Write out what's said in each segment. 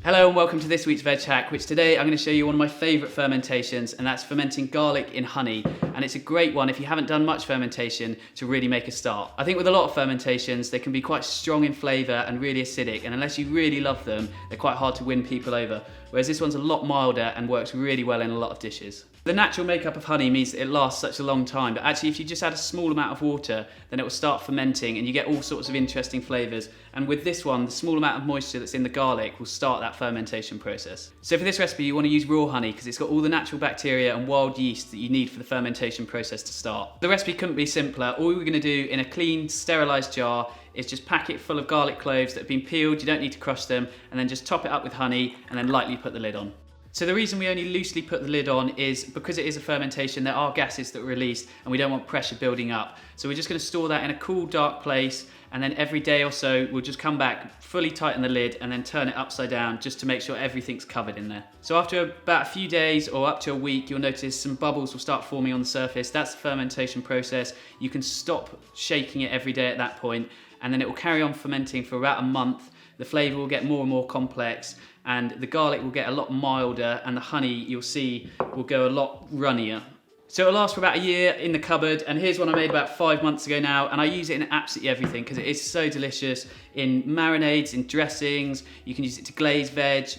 Hello and welcome to this week's Veg Hack, which today I'm going to show you one of my favourite fermentations, and that's fermenting garlic in honey. And it's a great one if you haven't done much fermentation to really make a start. I think with a lot of fermentations, they can be quite strong in flavour and really acidic, and unless you really love them, they're quite hard to win people over. Whereas this one's a lot milder and works really well in a lot of dishes. The natural makeup of honey means that it lasts such a long time, but actually if you just add a small amount of water, then it will start fermenting and you get all sorts of interesting flavours. And with this one, the small amount of moisture that's in the garlic will start that fermentation process. So for this recipe, you want to use raw honey because it's got all the natural bacteria and wild yeast that you need for the fermentation process to start. The recipe couldn't be simpler. All we're going to do in a clean, sterilised jar is just pack it full of garlic cloves that have been peeled, you don't need to crush them, and then just top it up with honey and then lightly put the lid on. So the reason we only loosely put the lid on is because it is a fermentation, there are gases that are released and we don't want pressure building up. So we're just going to store that in a cool, dark place, and then every day or so we'll just come back, fully tighten the lid and then turn it upside down just to make sure everything's covered in there. So after about a few days or up to a week, you'll notice some bubbles will start forming on the surface. That's the fermentation process. You can stop shaking it every day at that point, and then it will carry on fermenting for about a month. The flavour will get more and more complex, and the garlic will get a lot milder, and the honey, you'll see, will go a lot runnier. So it'll last for about a year in the cupboard, and here's one I made about 5 months ago now, and I use it in absolutely everything because it is so delicious. In marinades, in dressings, you can use it to glaze veg.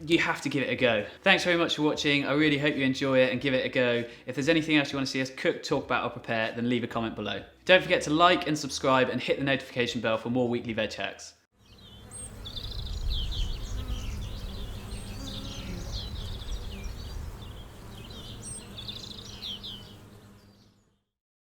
You have to give it a go. Thanks very much for watching. I really hope you enjoy it and give it a go. If there's anything else you want to see us cook, talk about or prepare, then leave a comment below. Don't forget to like and subscribe and hit the notification bell for more weekly veg hacks.